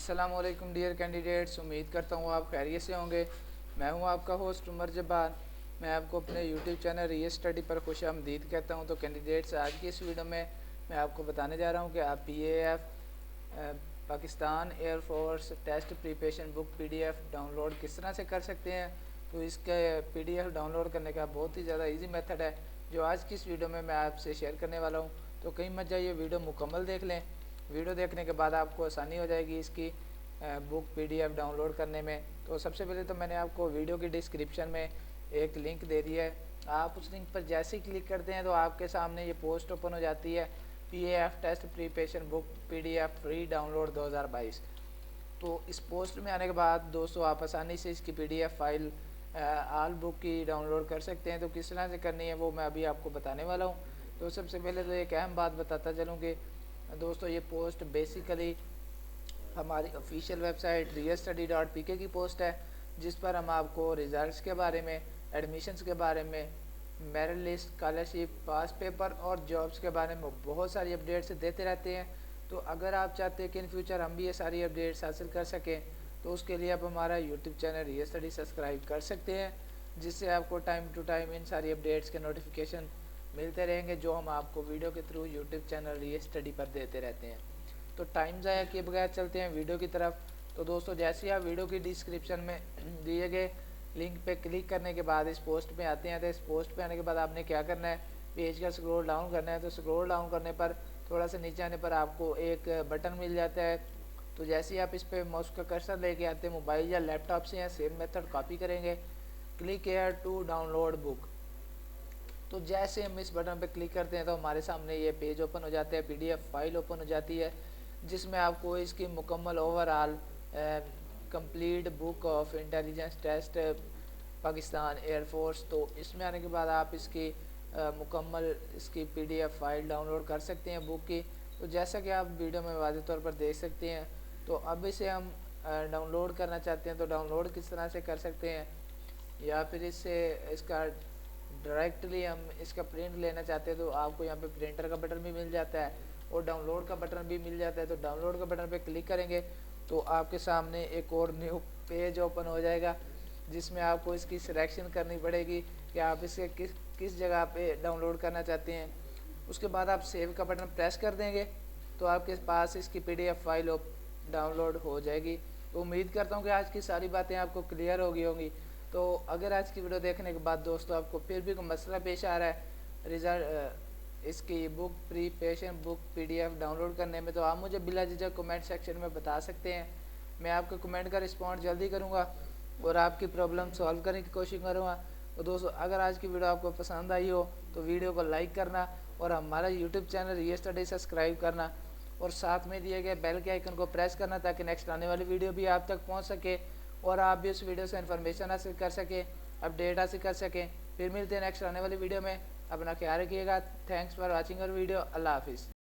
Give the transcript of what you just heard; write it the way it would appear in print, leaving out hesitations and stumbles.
अस्सलाम वालेकुम dear candidates, उम्मीद करता हूँ आप खैरियत से होंगे। मैं हूँ आपका होस्ट उमर जब्बार। मैं आपको अपने यूट्यूब चैनल रियल स्टडी पर खुशामदीद कहता हूँ। तो कैंडिडेट्स, आज की इस वीडियो में मैं आपको बताने जा रहा हूँ कि आप PAF Pakistan air force test preparation book PDF download किस तरह से कर सकते हैं। तो इसके PDF डाउनलोड करने का बहुत ही ज़्यादा ईजी मेथड है जो आज की इस वीडियो में मैं आपसे शेयर करने वाला हूँ। तो कहीं मत जाइए, वीडियो मुकम्मल देख लें। वीडियो देखने के बाद आपको आसानी हो जाएगी इसकी बुक PDF डाउनलोड करने में। तो सबसे पहले तो मैंने आपको वीडियो की डिस्क्रिप्शन में एक लिंक दे दिया है। आप उस लिंक पर जैसे ही क्लिक करते हैं तो आपके सामने ये पोस्ट ओपन हो जाती है, PAF test preparation book PDF free download 2022। तो इस पोस्ट में आने के बाद दोस्तों आप आसानी से इसकी PDF फाइल आल बुक की डाउनलोड कर सकते हैं। तो किस तरह से करनी है वो मैं अभी आपको बताने वाला हूँ। तो सबसे पहले तो एक अहम बात बताता चलूँ कि दोस्तों ये पोस्ट बेसिकली हमारी ऑफिशियल वेबसाइट realstudy.pk की पोस्ट है, जिस पर हम आपको रिज़ल्ट्स के बारे में, एडमिशन्स के बारे में, मेरिट लिस्ट, स्कॉलरशिप, पास पेपर और जॉब्स के बारे में बहुत सारी अपडेट्स देते रहते हैं। तो अगर आप चाहते हैं कि इन फ्यूचर हम भी ये सारी अपडेट्स हासिल कर सकें तो उसके लिए आप हमारा YouTube channel real study subscribe कर सकते हैं, जिससे आपको टाइम टू टाइम इन सारी अपडेट्स के नोटिफिकेशन मिलते रहेंगे जो हम आपको वीडियो के through YouTube channel real study पर देते रहते हैं। तो टाइम ज़ाया किए बगैर चलते हैं वीडियो की तरफ। तो दोस्तों, जैसे ही आप वीडियो की डिस्क्रिप्शन में दिए गए लिंक पे क्लिक करने के बाद इस पोस्ट पे आते हैं। तो इस पोस्ट पे आने के बाद आपने क्या करना है, पेज का स्क्रॉल डाउन करना है। तो स्क्रॉल डाउन करने पर थोड़ा सा नीचे आने पर आपको एक बटन मिल जाता है। तो जैसे ही आप इस पर माउस का कर्सर लेके आते हैं मोबाइल या लैपटॉप से, या सेम मेथड कॉपी करेंगे, click here to download book. तो जैसे हम इस बटन पर क्लिक करते हैं तो हमारे सामने ये पेज ओपन हो जाता है, PDF फाइल ओपन हो जाती है, जिसमें आपको इसकी मुकम्मल overall complete book of intelligence test Pakistan air force. तो इसमें आने के बाद आप इसकी मुकम्मल इसकी PDF फाइल डाउनलोड कर सकते हैं बुक की। तो जैसा कि आप वीडियो में वाज़ेह तौर पर देख सकते हैं। तो अब इसे हम डाउनलोड करना चाहते हैं तो डाउनलोड किस तरह से कर सकते हैं, या फिर इससे इसका डायरेक्टली हम इसका प्रिंट लेना चाहते हैं तो आपको यहाँ पे प्रिंटर का बटन भी मिल जाता है और डाउनलोड का बटन भी मिल जाता है। तो डाउनलोड का बटन पे क्लिक करेंगे तो आपके सामने एक और न्यू पेज ओपन हो जाएगा, जिसमें आपको इसकी सिलेक्शन करनी पड़ेगी कि आप इसे किस जगह पे डाउनलोड करना चाहते हैं। उसके बाद आप सेव का बटन प्रेस कर देंगे तो आपके पास इसकी PDF फाइल डाउनलोड हो जाएगी। तो उम्मीद करता हूँ कि आज की सारी बातें आपको क्लियर हो गई होंगी। तो अगर आज की वीडियो देखने के बाद दोस्तों आपको फिर भी कोई मसला पेश आ रहा है इसकी book preparation book PDF download करने में, तो आप मुझे बिला झिझक कमेंट सेक्शन में बता सकते हैं। मैं आपके कमेंट का रिस्पॉन्ड जल्दी करूँगा और आपकी प्रॉब्लम सॉल्व करने की कोशिश करूँगा। तो दोस्तों, अगर आज की वीडियो आपको पसंद आई हो तो वीडियो को लाइक करना और हमारा YouTube channel real study subscribe करना और साथ में दिए गए बेल के आइकन को प्रेस करना, ताकि नेक्स्ट आने वाली वीडियो भी आप तक पहुँच सके और आप भी उस वीडियो से इन्फॉर्मेशन हासिल कर सकें, अपडेट हासिल कर सकें। फिर मिलते हैं नेक्स्ट आने वाली वीडियो में। अपना ख्याल रखिएगा। Thanks for watching our video. अल्लाह हाफिज़।